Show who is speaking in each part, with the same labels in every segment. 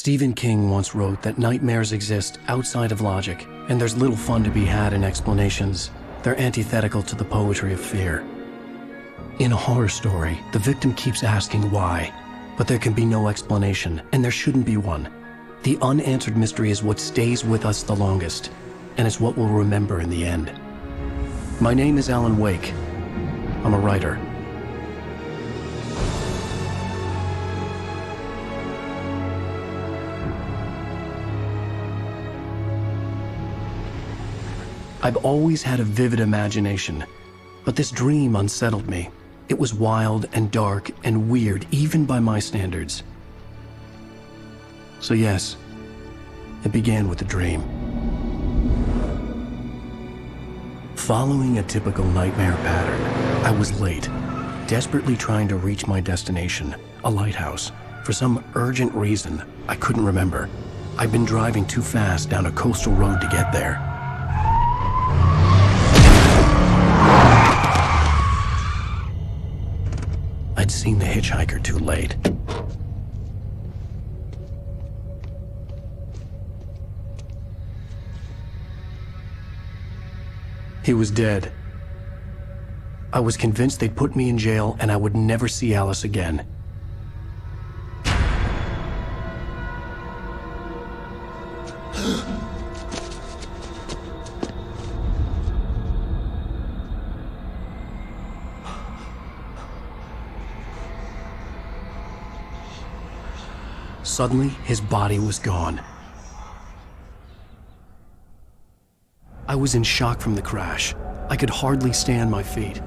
Speaker 1: Stephen King once wrote that nightmares exist outside of logic, and there's little fun to be had in explanations. They're antithetical to the poetry of fear. In a horror story, the victim keeps asking why, but there can be no explanation, and there shouldn't be one. The unanswered mystery is what stays with us the longest, and it's what we'll remember in the end. My name is Alan Wake. I'm a writer. I've always had a vivid imagination, but this dream unsettled me. It was wild and dark and weird, even by my standards. So yes, it began with a dream. Following a typical nightmare pattern, I was late, desperately trying to reach my destination, a lighthouse. For some urgent reason, I couldn't remember. I'd been driving too fast down a coastal road to get there. I'd seen the hitchhiker too late. He was dead. I was convinced they'd put me in jail and I would never see Alice again. Suddenly, his body was gone. I was in shock from the crash. I could hardly stay on my feet.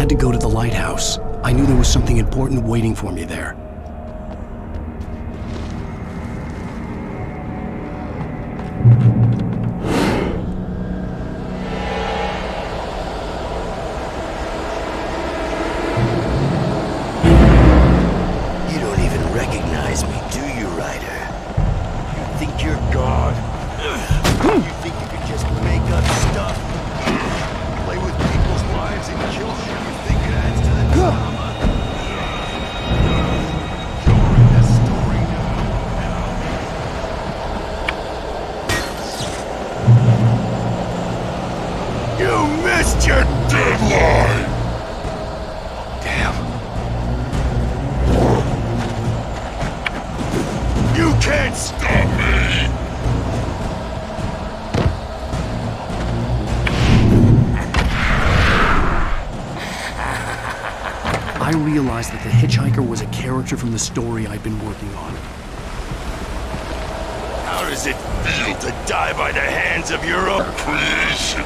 Speaker 1: To go to the lighthouse. I knew there was something important waiting for me there.
Speaker 2: You don't even recognize me, do you, Ryder? You think you're God? You think you can just make up stuff? Play with people's lives and kill them? To the drama. You're in the story now. You missed your deadline! Damn. You can't stop me!
Speaker 1: I realized that the hitchhiker was a character from the story I'd been working on.
Speaker 2: How does it feel to die by the hands of your own creation?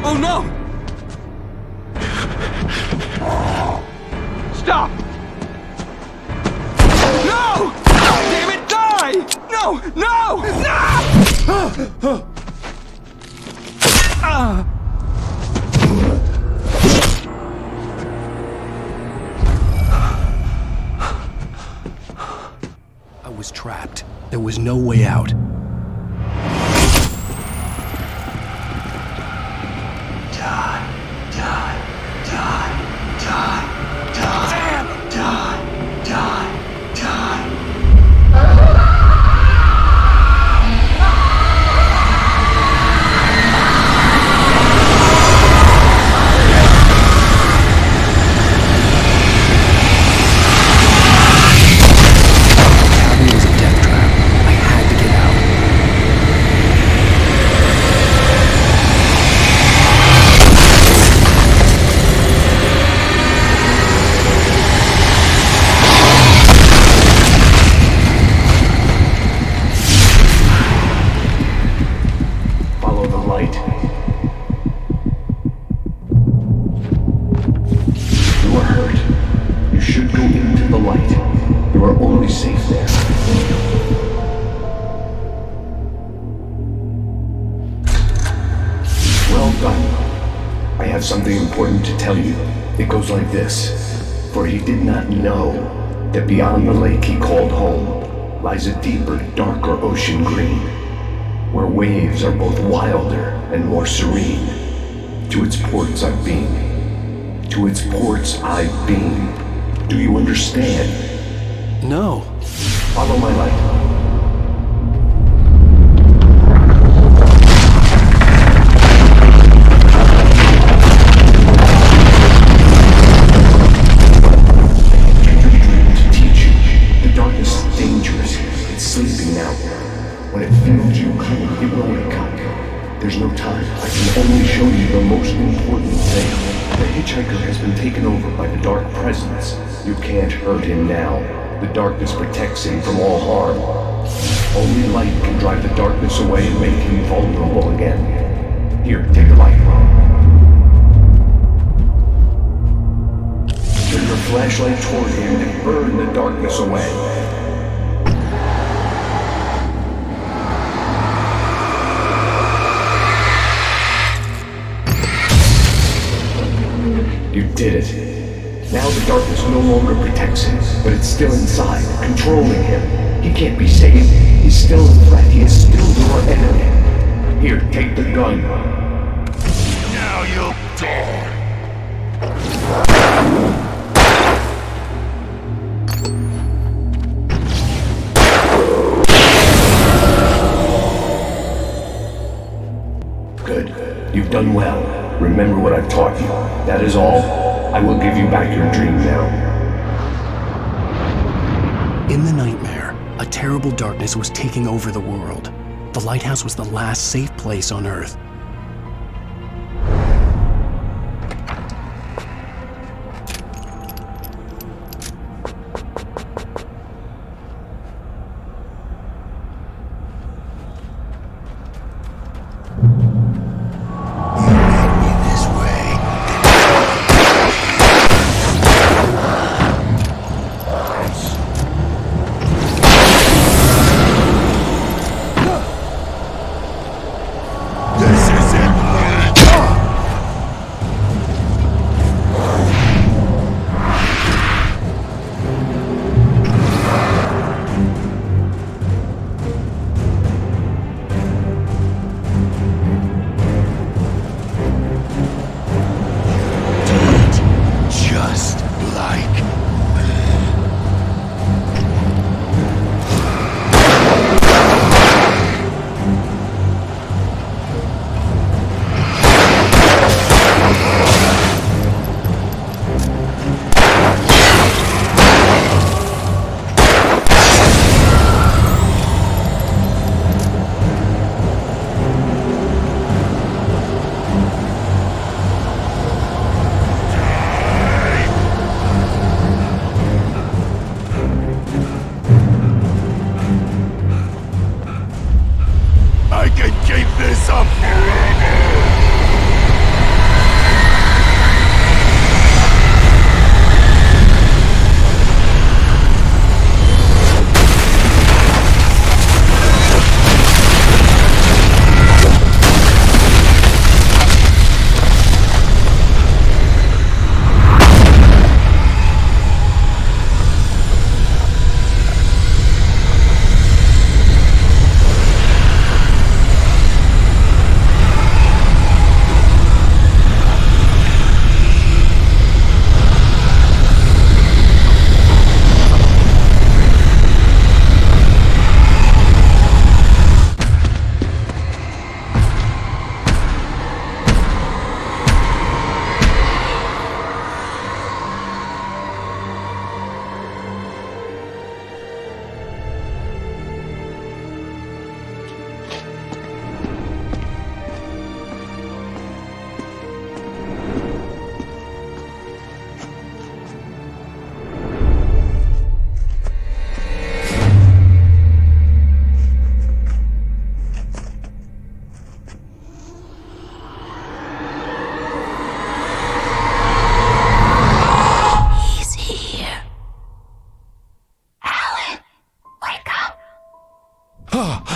Speaker 3: Oh no! Stop! No! Damn it, die! No! No! No!
Speaker 1: I was trapped. There was no way out.
Speaker 4: gun. I have something important to tell you. It goes like this. For he did not know that beyond the lake he called home lies a deeper, darker ocean green, where waves are both wilder and more serene. To its ports I've been. To its ports I've been. Do you understand?
Speaker 1: No.
Speaker 4: Follow my light. There's no time. I can only show you the most important thing. The hitchhiker has been taken over by the dark presence. You can't hurt him now. The darkness protects him from all harm. Only light can drive the darkness away and make him vulnerable again. Here, take the light. Turn your flashlight toward him and burn the darkness away. You did it. Now the darkness no longer protects him, but it's still inside, controlling him. He can't be saved. He's still a threat. He is still your enemy. Here, take the gun.
Speaker 2: Now you'll die.
Speaker 4: Good. You've done well. Remember what I've taught you. That is all. I will give you back your dream now.
Speaker 1: In the nightmare, a terrible darkness was taking over the world. The lighthouse was the last safe place on Earth.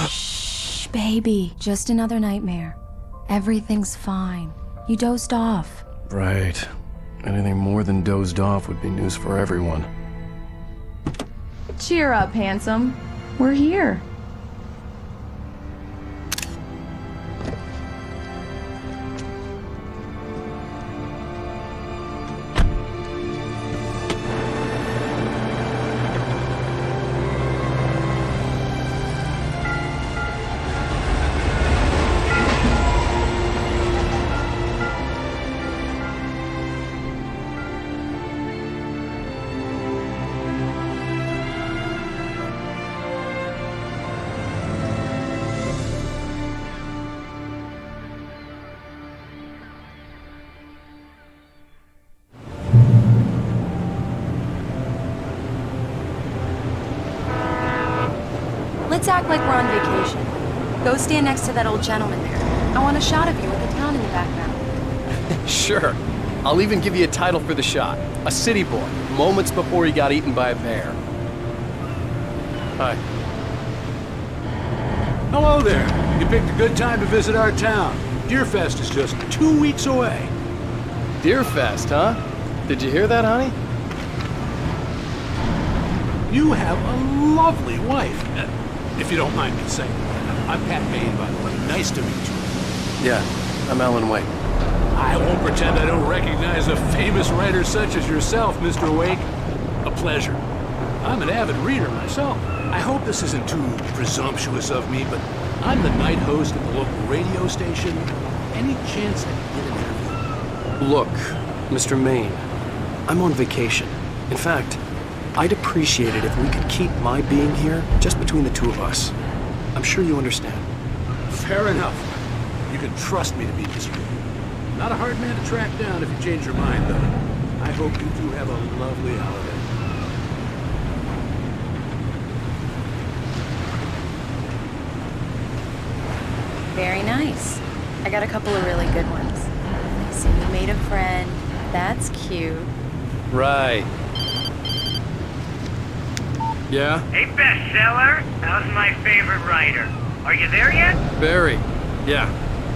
Speaker 5: Shh, baby. Just another nightmare. Everything's fine. You dozed off.
Speaker 1: Right. Anything more than dozed off would be news for everyone.
Speaker 6: Cheer up, handsome. We're here.
Speaker 5: Let's act like we're on vacation. Go stand next to that old gentleman there. I want a shot of you with the town in the background.
Speaker 7: Sure. I'll even give you a title for the shot. A city boy, moments before he got eaten by a bear. Hi.
Speaker 8: Hello there. You picked a good time to visit our town. Deerfest is just 2 weeks away.
Speaker 7: Deerfest, huh? Did you hear that, honey?
Speaker 8: You have a lovely wife. If you don't mind me saying. I'm Pat Bain, by the way. Nice to meet you.
Speaker 1: Yeah, I'm Alan Wake.
Speaker 8: I won't pretend I don't recognize a famous writer such as yourself, Mr. Wake. A pleasure. I'm an avid reader myself. I hope this isn't too presumptuous of me, but I'm the night host at the local radio station. Any chance I can get an interview?
Speaker 1: Look, Mr. Maine, I'm on vacation. In fact, I'd appreciate it if we could keep my being here just between the two of us. I'm sure you understand.
Speaker 8: Fair enough. You can trust me to be discreet. Not a hard man to track down if you change your mind, though. I hope you two have a lovely holiday.
Speaker 5: Very nice. I got a couple of really good ones. I see you made a friend. That's cute.
Speaker 7: Right. Yeah?
Speaker 9: Hey, bestseller, how's my favorite writer? Are you there yet?
Speaker 7: Barry. Yeah.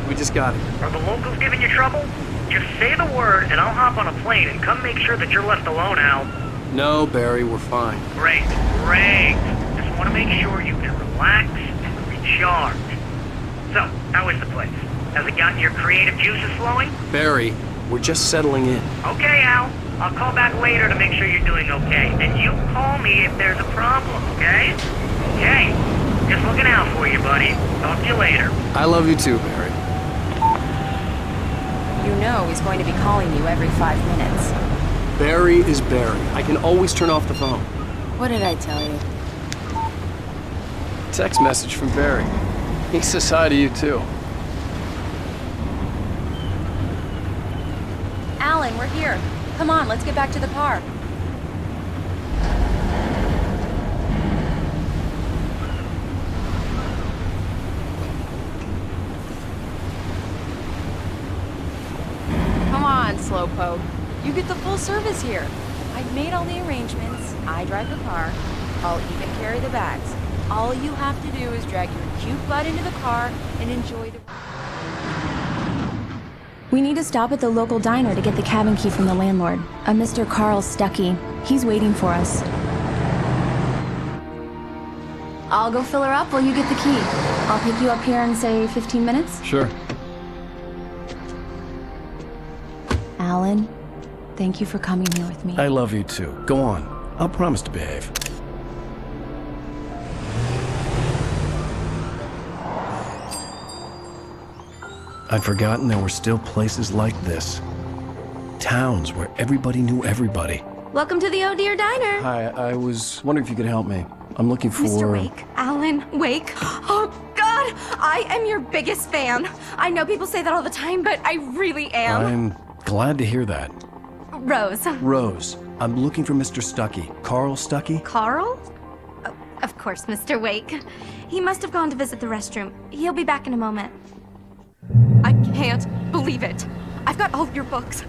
Speaker 7: We just got it.
Speaker 9: Are the locals giving you trouble? Just say the word and I'll hop on a plane and come make sure that you're left alone, Al.
Speaker 7: No, Barry, we're fine.
Speaker 9: Great, great. Just want to make sure you can relax and recharge. So, how is the place? Has it gotten your creative juices flowing?
Speaker 7: Barry, we're just settling in.
Speaker 9: Okay, Al. I'll call back later to make sure you're doing okay. And you call me if there's a problem, okay? Okay. Just looking out for you, buddy. Talk to you later.
Speaker 7: I love you too, Barry.
Speaker 5: You know he's going to be calling you every 5 minutes.
Speaker 7: Barry is Barry. I can always turn off the phone.
Speaker 5: What did I tell you?
Speaker 7: Text message from Barry. He says hi to you too.
Speaker 5: Alan, we're here. Come on, let's get back to the car. Come on, slowpoke. You get the full service here. I've made all the arrangements. I drive the car. I'll even carry the bags. All you have to do is drag your cute butt into the car and enjoy the... We need to stop at the local diner to get the cabin key from the landlord, a Mr. Carl Stuckey. He's waiting for us. I'll go fill her up while you get the key. I'll pick you up here in, say, 15 minutes?
Speaker 7: Sure.
Speaker 5: Alan, thank you for coming here with me.
Speaker 1: I love you too. Go on. I'll promise to behave. I'd forgotten there were still places like this. Towns where everybody knew everybody.
Speaker 10: Welcome to the Oh Dear Diner.
Speaker 1: Hi, I was wondering if you could help me. I'm looking for...
Speaker 10: Mr. Wake. Alan Wake. Oh, God! I am your biggest fan. I know people say that all the time, but I really am.
Speaker 1: I'm glad to hear that.
Speaker 10: Rose.
Speaker 1: Rose, I'm looking for Mr. Stuckey. Carl Stuckey?
Speaker 10: Carl? Oh, of course, Mr. Wake. He must have gone to visit the restroom. He'll be back in a moment. I can't believe it. I've got all of your books.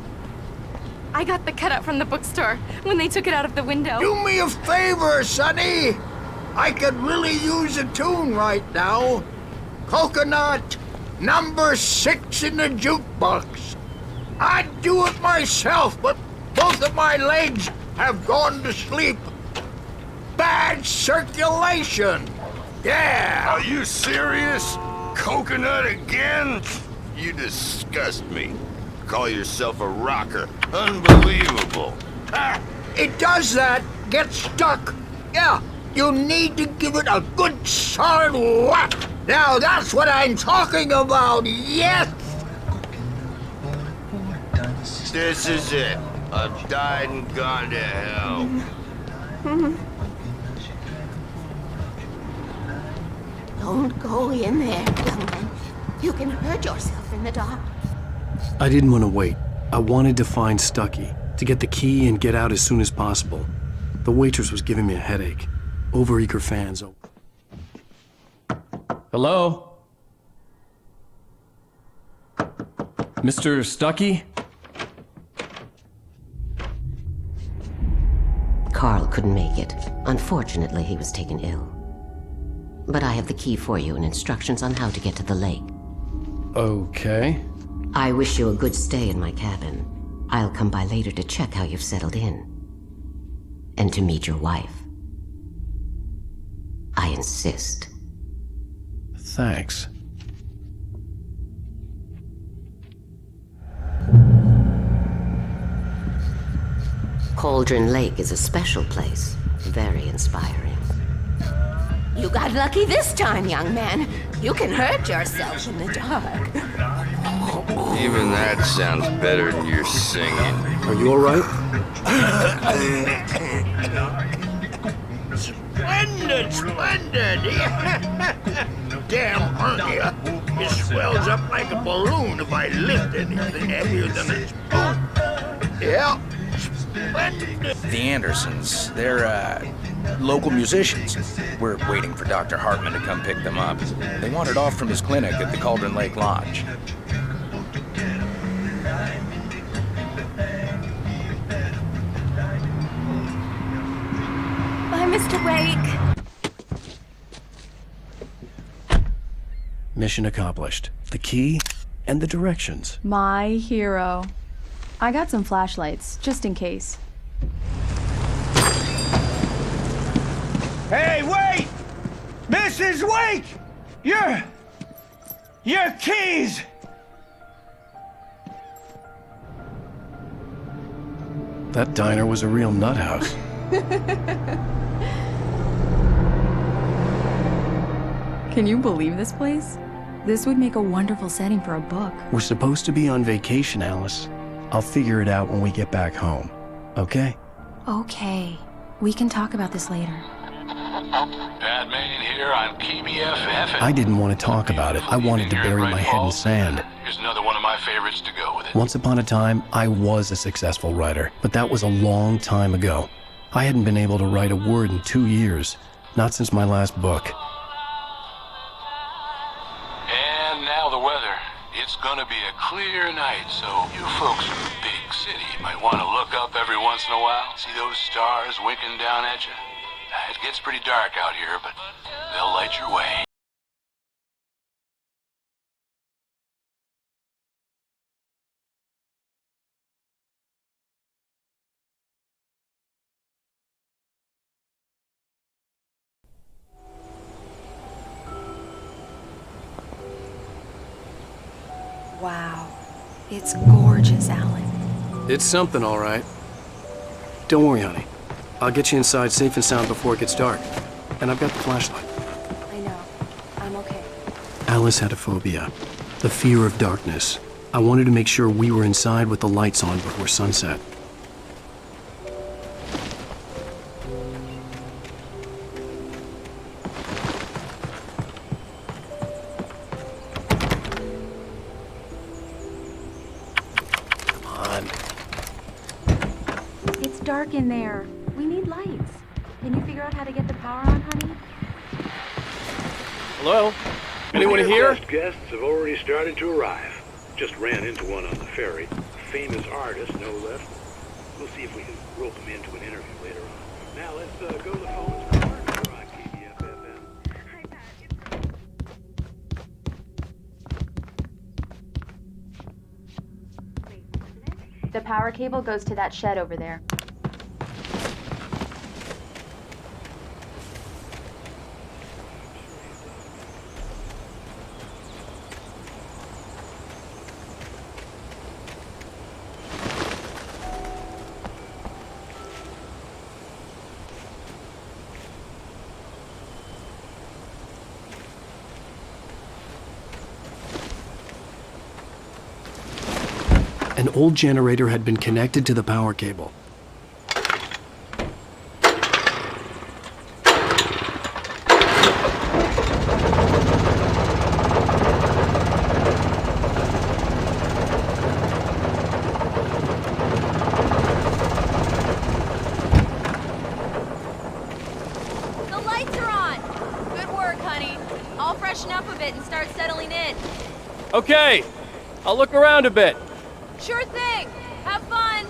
Speaker 10: I got the cutout from the bookstore when they took it out of the window.
Speaker 11: Do me a favor, Sonny. I could really use a tune right now. Coconut, Number 6 in the jukebox. I'd do it myself, but both of my legs have gone to sleep. Bad circulation. Yeah.
Speaker 2: Are you serious? Coconut again? You disgust me. Call yourself a rocker. Unbelievable.
Speaker 11: Ah, it does that. Get stuck. Yeah, you need to give it a good solid whack. Now that's what I'm talking about. Yes.
Speaker 2: This is it. I've died and gone to hell.
Speaker 12: Don't go in there, young man. You can hurt yourself in the dark.
Speaker 1: I didn't want to wait. I wanted to find Stucky, to get the key and get out as soon as possible. The waitress was giving me a headache. Overeager fans. Hello? Mr. Stucky?
Speaker 13: Carl couldn't make it. Unfortunately, he was taken ill. But I have the key for you and instructions on how to get to the lake.
Speaker 1: Okay.
Speaker 13: I wish you a good stay in my cabin. I'll come by later to check how you've settled in. And to meet your wife. I insist.
Speaker 1: Thanks.
Speaker 13: Cauldron Lake is a special place. Very inspiring.
Speaker 12: You got lucky this time, young man. You can hurt yourself in the dark.
Speaker 2: Even that sounds better than your singing.
Speaker 1: Are you alright?
Speaker 11: Splendid, splendid. Damn hernia. It swells up like a balloon if I lift anything heavier than a spoon. Yeah. Splendid.
Speaker 14: The Andersons, they're, local musicians. We're waiting for Dr. Hartman to come pick them up. They wandered off from his clinic at the Cauldron Lake Lodge.
Speaker 10: Bye, Mr. Wake.
Speaker 1: Mission accomplished. The key and the directions.
Speaker 6: My hero. I got some flashlights, just in case.
Speaker 3: Hey, wait! Mrs. Wake! Your keys!
Speaker 1: That diner was a real nut house.
Speaker 6: Can you believe this place? This would make a wonderful setting for a book.
Speaker 1: We're supposed to be on vacation, Alice. I'll figure it out when we get back home. Okay?
Speaker 6: Okay. We can talk about this later.
Speaker 8: Batman here on KBFF.
Speaker 1: I didn't want to talk about it. I wanted to bury my head in sand.
Speaker 8: Here's another one of my favorites to go with it.
Speaker 1: Once upon a time, I was a successful writer, but that was a long time ago. I hadn't been able to write a word in 2 years, not since my last book.
Speaker 8: And now the weather. It's gonna be a clear night, so you folks in the big city might want to look up every once in a while. See those stars winking down at you? It gets pretty dark out here, but they'll light your way.
Speaker 5: Wow. It's gorgeous, Alan.
Speaker 1: It's something, all right. Don't worry, honey. I'll get you inside safe and sound before it gets dark. And I've got the flashlight.
Speaker 5: I know. I'm okay.
Speaker 1: Alice had a phobia. The fear of darkness. I wanted to make sure we were inside with the lights on before sunset.
Speaker 10: It's dark in there. We need lights. Can you figure out how to get the power on, honey?
Speaker 7: Hello? Anyone here?
Speaker 15: First guests have already started to arrive. Just ran into one on the ferry. A famous artist, no less. We'll see if we can rope him into an interview later on. Now let's go to the phones. We're on KBFFM.
Speaker 5: The power cable goes to that shed over there.
Speaker 1: An old generator had been connected to the power cable.
Speaker 5: The lights are on! Good work, honey. I'll freshen up a bit and start settling in.
Speaker 7: Okay, I'll look around a bit.
Speaker 5: Sure thing! Have fun!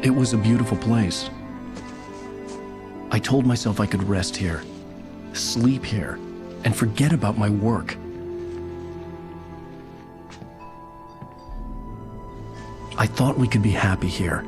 Speaker 1: It was a beautiful place. I told myself I could rest here, sleep here, and forget about my work. I thought we could be happy here.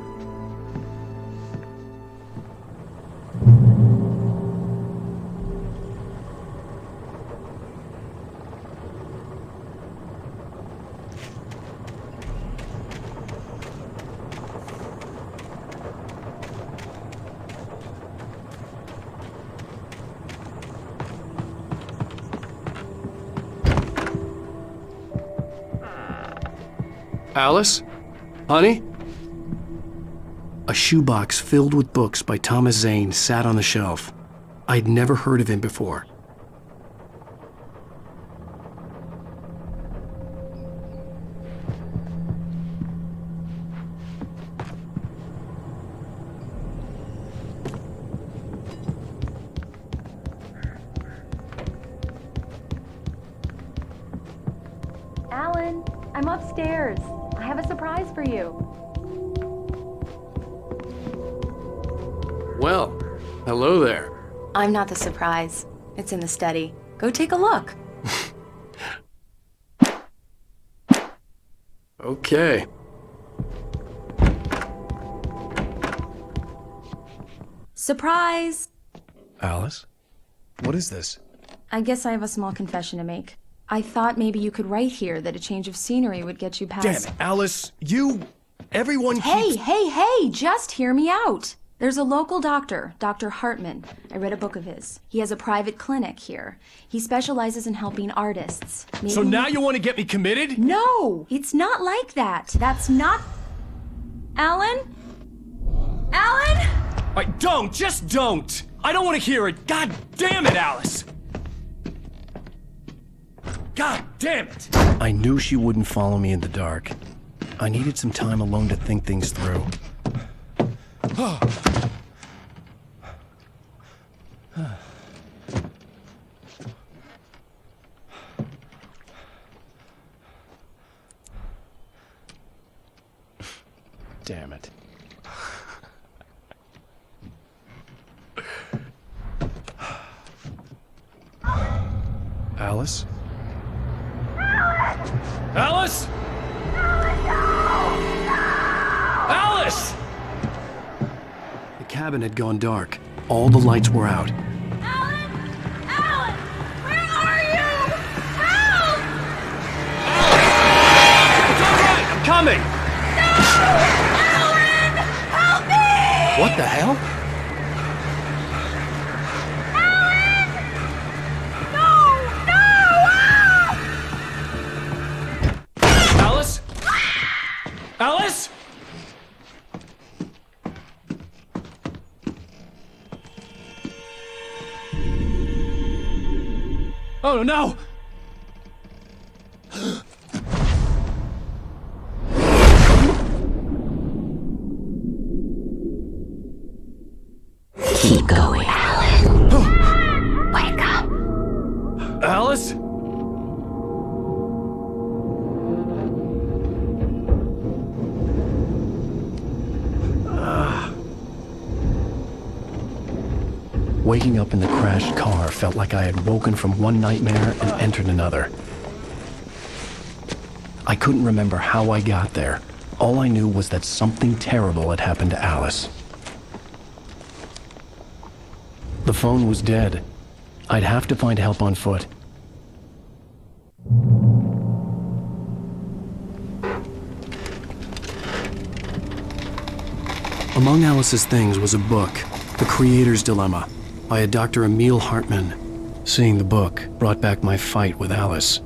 Speaker 7: Alice? Honey?
Speaker 1: A shoebox filled with books by Thomas Zane sat on the shelf. I'd never heard of him before.
Speaker 5: Alan, I'm upstairs. I have a surprise for you.
Speaker 7: Well, hello there.
Speaker 5: I'm not the surprise. It's in the study. Go take a look.
Speaker 7: Okay.
Speaker 5: Surprise!
Speaker 1: Alice? What is this?
Speaker 6: I guess I have a small confession to make. I thought maybe you could write here that a change of scenery would get you past...
Speaker 1: Damn it, Alice! Everyone
Speaker 6: Hey, hey, just hear me out! There's a local doctor, Dr. Hartman. I read a book of his. He has a private clinic here. He specializes in helping artists.
Speaker 1: So now you want to get me committed?
Speaker 6: No! It's not like that. That's not... Alan? Alan?
Speaker 1: Just don't! I don't want to hear it! God damn it, Alice! God damn it! I knew she wouldn't follow me in the dark. I needed some time alone to think things through. Damn it. Alice? Alice? Alice! The cabin had gone dark. All the lights were out.
Speaker 5: Alan! Alan! Where are you? Help!
Speaker 1: It's all right! I'm coming!
Speaker 5: No! Alan! Help me!
Speaker 7: What the hell?
Speaker 1: Alice? Oh no!
Speaker 13: Keep going, Alan. Wake up.
Speaker 1: Alice? Waking up in the crashed car felt like I had woken from one nightmare and entered another. I couldn't remember how I got there. All I knew was that something terrible had happened to Alice. The phone was dead. I'd have to find help on foot. Among Alice's things was a book, The Creator's Dilemma, by a Dr. Emil Hartmann. Seeing the book brought back my fight with Alice.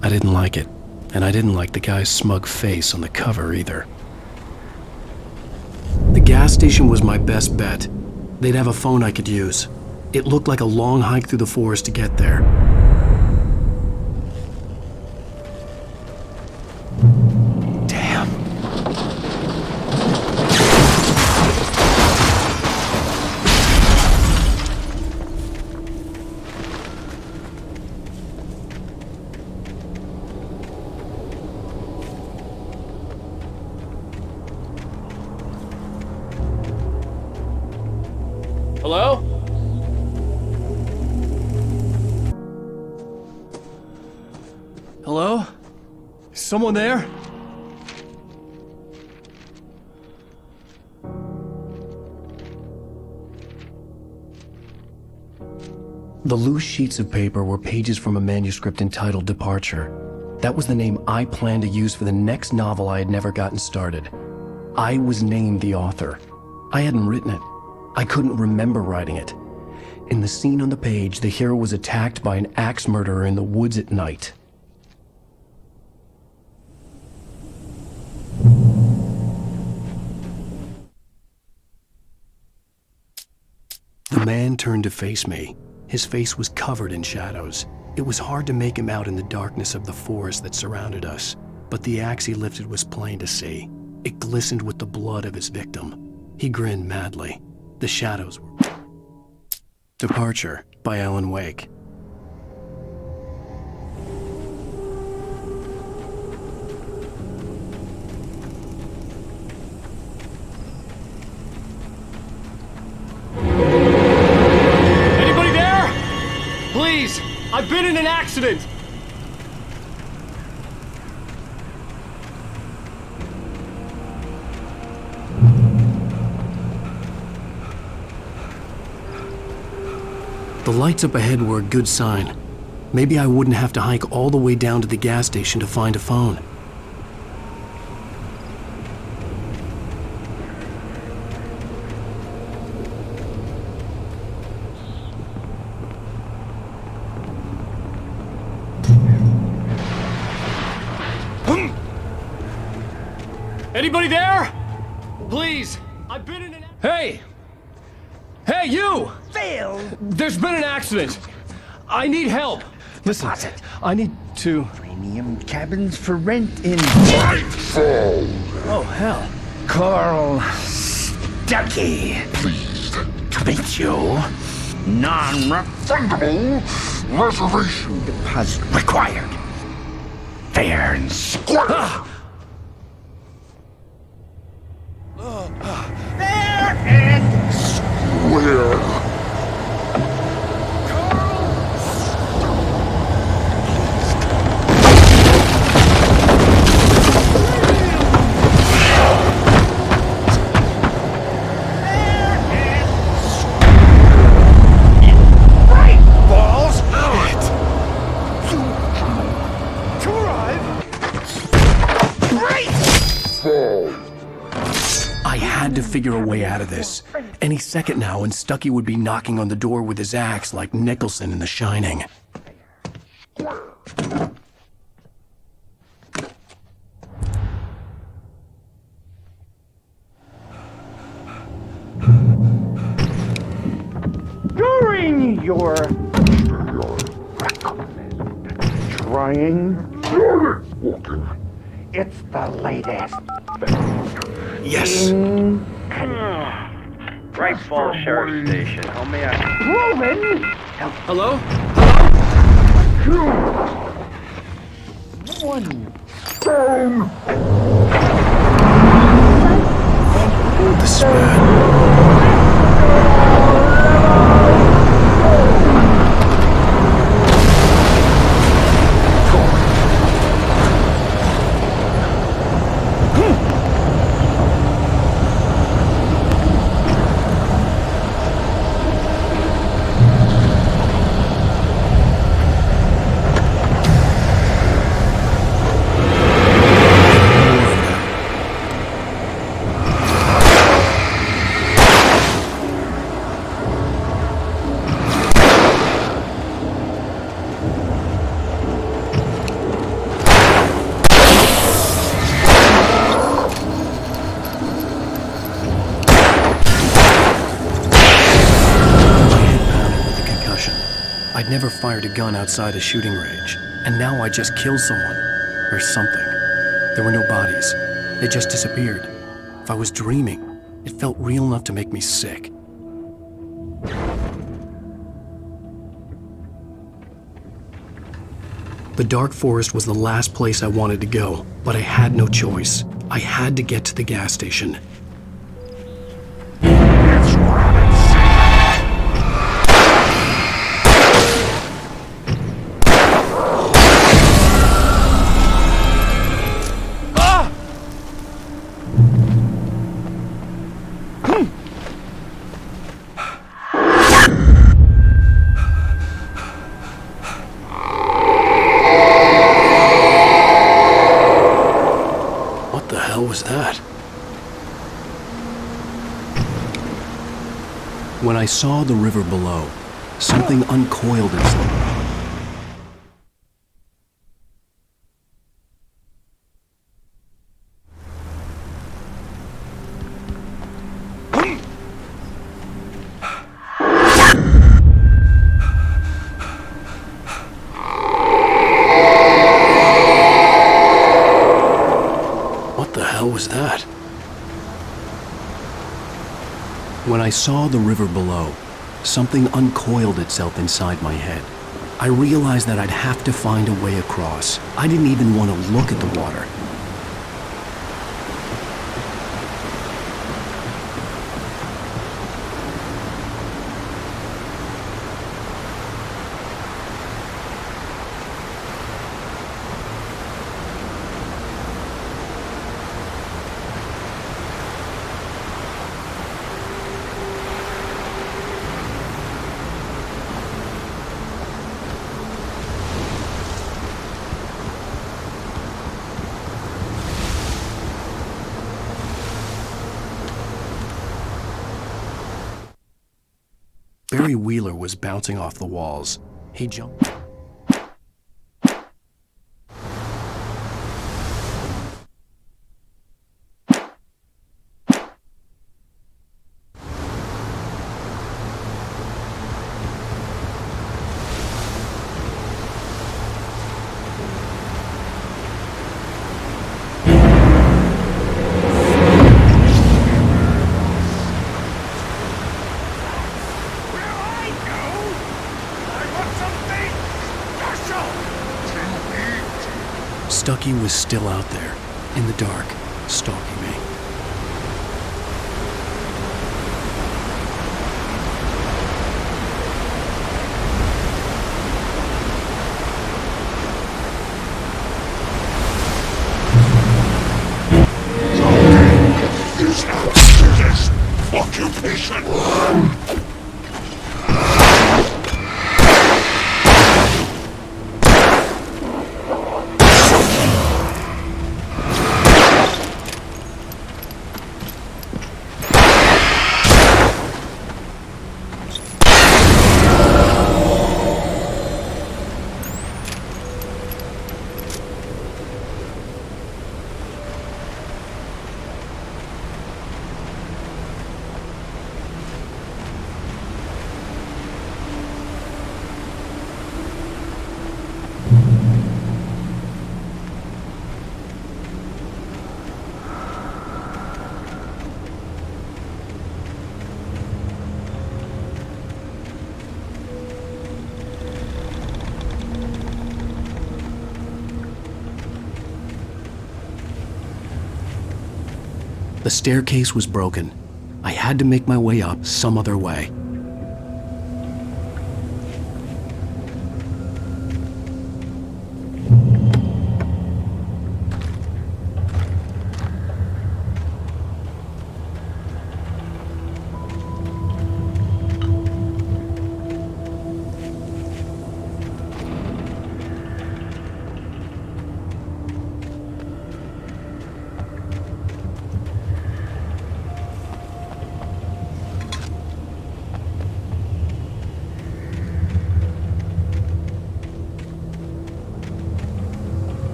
Speaker 1: I didn't like it, and I didn't like the guy's smug face on the cover either. The gas station was my best bet. They'd have a phone I could use. It looked like a long hike through the forest to get there. Damn.
Speaker 7: Hello? Hello? Is someone there?
Speaker 1: The loose sheets of paper were pages from a manuscript entitled Departure. That was the name I planned to use for the next novel I had never gotten started. I was named the author. I hadn't written it. I couldn't remember writing it. In the scene on the page, the hero was attacked by an axe murderer in the woods at night. The man turned to face me. His face was covered in shadows. It was hard to make him out in the darkness of the forest that surrounded us, but the axe he lifted was plain to see. It glistened with the blood of his victim. He grinned madly. The shadows were... Departure by Alan Wake.
Speaker 7: Anybody there? Please, I've been in an accident.
Speaker 1: The lights up ahead were a good sign. Maybe I wouldn't have to hike all the way down to the gas station to find a phone.
Speaker 7: Anybody there? Please, I've been in an... Hey! Hey, you!
Speaker 3: Phil!
Speaker 7: There's been an accident. I need help. Listen, I need to...
Speaker 3: Premium cabins for rent in...
Speaker 7: Oh, hell.
Speaker 3: Carl Stuckey. Pleased to meet you. Non-refundable reservation deposit required. Fair and square. Fair and square.
Speaker 1: I had to figure a way out of this. Any second now, and Stuckey would be knocking on the door with his axe like Nicholson in The Shining.
Speaker 3: During your trying, it's the latest.
Speaker 1: Yes.
Speaker 16: Bright Falls Sheriff Station. How may I...
Speaker 3: Roman!
Speaker 7: Hello?
Speaker 3: One stone!
Speaker 1: The span. I'd never fired a gun outside a shooting range, and now I just killed someone. Or something. There were no bodies. They just disappeared. If I was dreaming, it felt real enough to make me sick. The dark forest was the last place I wanted to go, but I had no choice. I had to get to the gas station. What the hell was that? When I saw the river below, something uncoiled itself. What the hell was that? When I saw the river below, something uncoiled itself inside my head. I realized that I'd have to find a way across. I didn't even want to look at the water. Barry Wheeler was bouncing off the walls. He jumped. Stucky was still out there, in the dark, stalking me.
Speaker 3: This occupation.
Speaker 1: The staircase was broken. I had to make my way up some other way.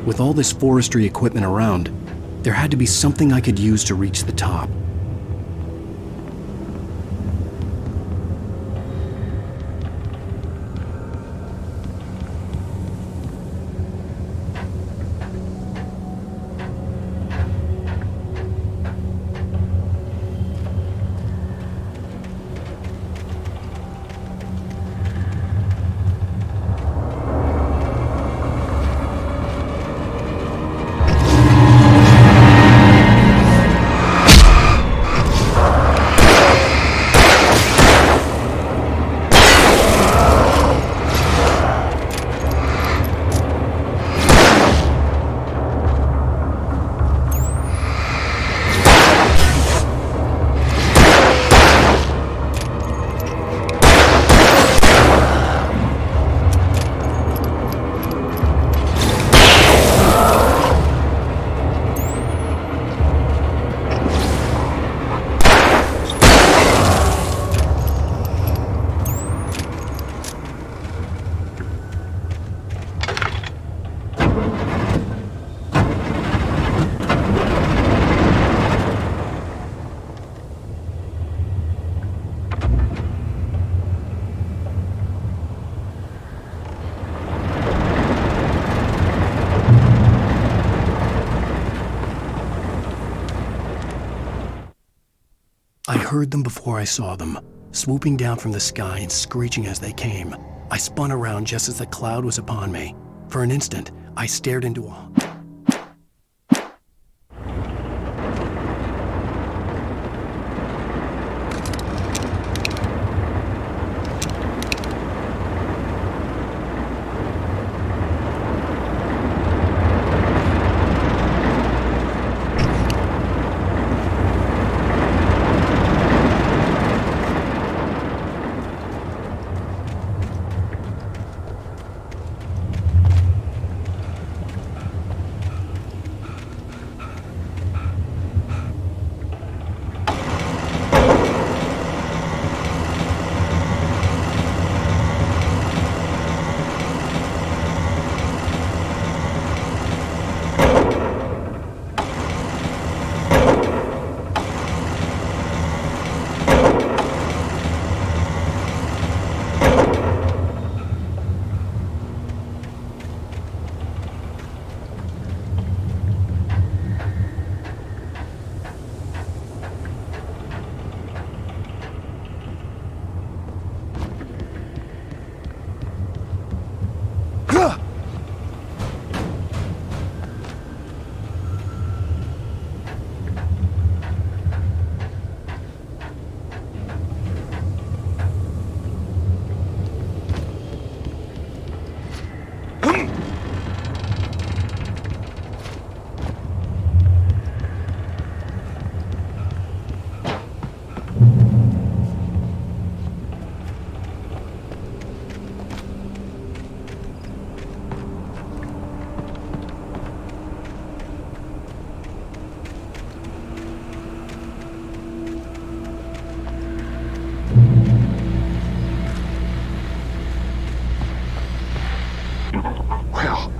Speaker 1: With all this forestry equipment around, there had to be something I could use to reach the top. I heard them before I saw them, swooping down from the sky and screeching as they came. I spun around just as the cloud was upon me. For an instant, I stared into a...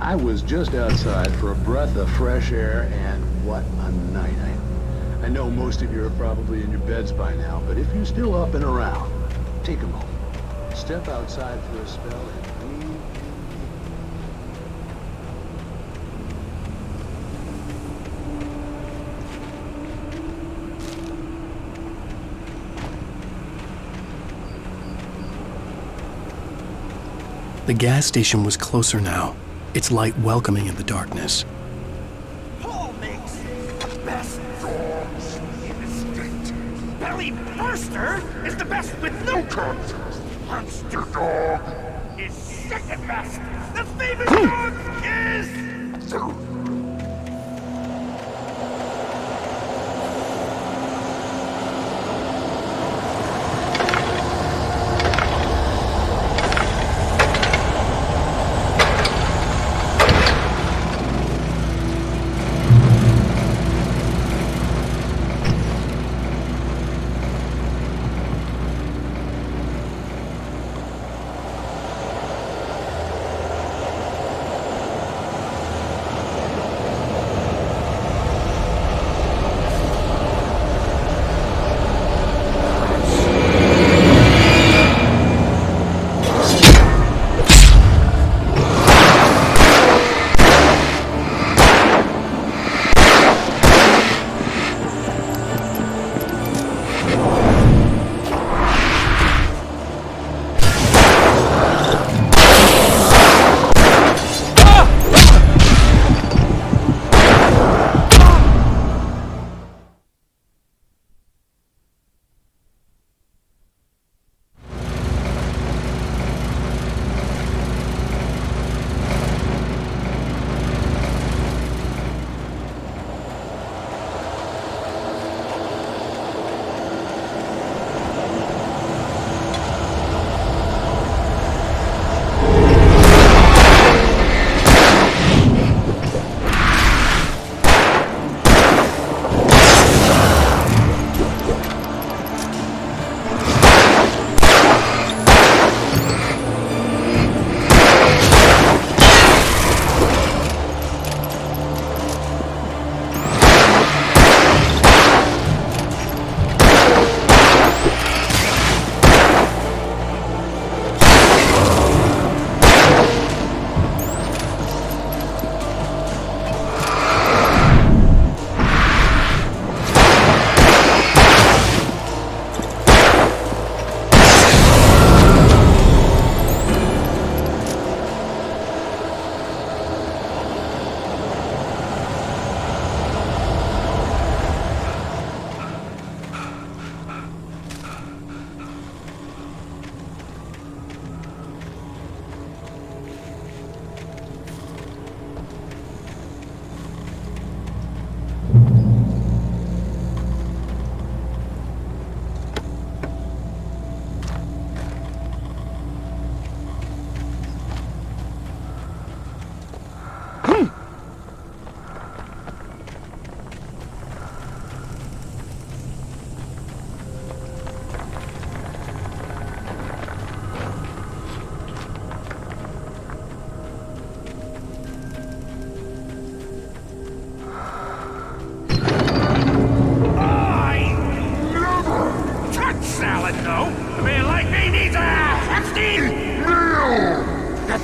Speaker 15: I was just outside for a breath of fresh air, and what a night. I know most of you are probably in your beds by now, but if you're still up and around, take a moment. Step outside for a spell and breathe.
Speaker 1: The gas station was closer now, its light welcoming in the darkness.
Speaker 11: Paul makes the best dogs in the state. Belly Burster is the best with no contest. Monster Dog is second best. The famous dog is...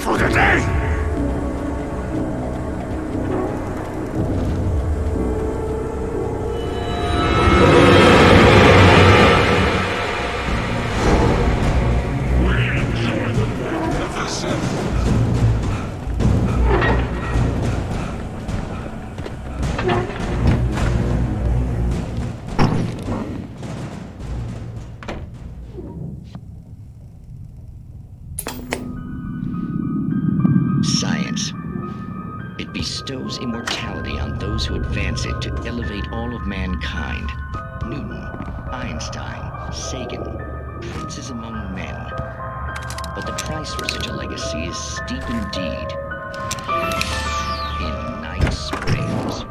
Speaker 11: for the day!
Speaker 17: Science. It bestows immortality on those who advance it to elevate all of mankind. Newton, Einstein, Sagan, princes among men. But the price for such a legacy is steep indeed. In Night Springs.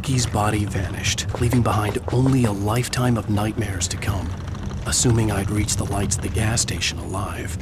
Speaker 1: Lucky's body vanished, leaving behind only a lifetime of nightmares to come, assuming I'd reach the lights at the gas station alive.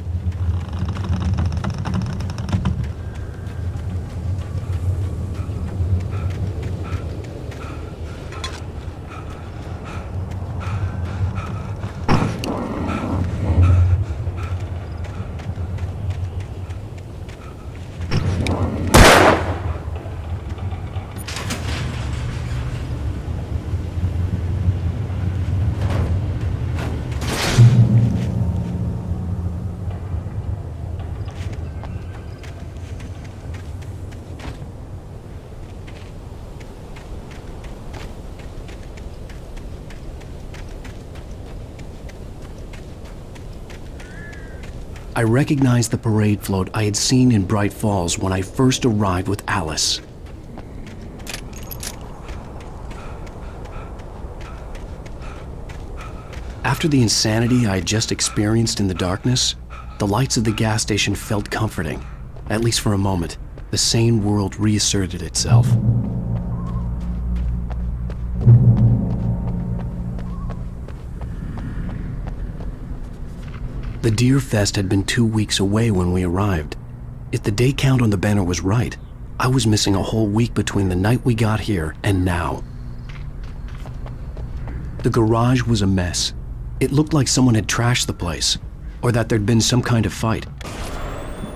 Speaker 1: I recognized the parade float I had seen in Bright Falls when I first arrived with Alice. After the insanity I had just experienced in the darkness, the lights of the gas station felt comforting. At least for a moment, the sane world reasserted itself. The Deer Fest had been 2 weeks away when we arrived. If the day count on the banner was right, I was missing a whole week between the night we got here and now. The garage was a mess. It looked like someone had trashed the place, or that there'd been some kind of fight.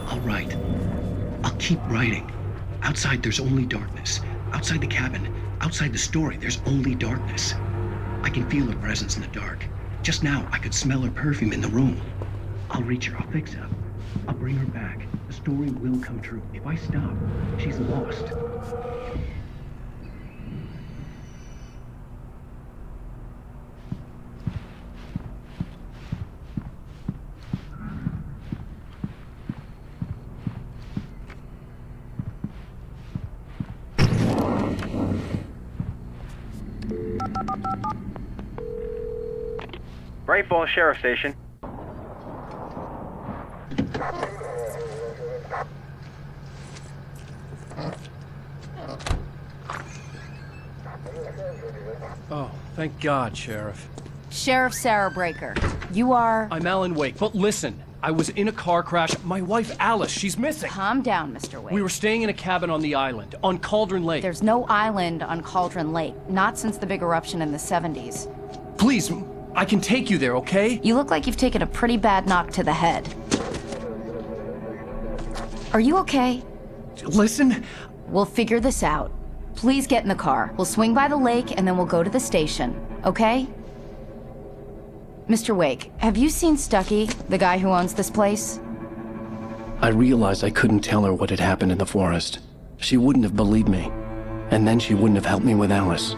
Speaker 18: I'll write. I'll keep writing. Outside there's only darkness. Outside the cabin, outside the story, there's only darkness. I can feel her presence in the dark. Just now, I could smell her perfume in the room. I'll reach her, I'll fix her. I'll bring her back. The story will come true. If I stop, she's lost.
Speaker 16: Bright Falls Sheriff Station.
Speaker 7: Oh, thank God, Sheriff.
Speaker 5: Sheriff Sarah Breaker, you are...
Speaker 7: I'm Alan Wake, but listen, I was in a car crash. My wife, Alice, she's missing.
Speaker 5: Calm down, Mr. Wake.
Speaker 7: We were staying in a cabin on the island, on Cauldron Lake.
Speaker 5: There's no island on Cauldron Lake, not since the big eruption in the 70s.
Speaker 7: Please, I can take you there, okay?
Speaker 5: You look like you've taken a pretty bad knock to the head. Are you okay?
Speaker 7: Listen.
Speaker 5: We'll figure this out. Please get in the car. We'll swing by the lake and then we'll go to the station, okay? Mr. Wake, have you seen Stucky, the guy who owns this place?
Speaker 1: I realized I couldn't tell her what had happened in the forest. She wouldn't have believed me. And then she wouldn't have helped me with Alice.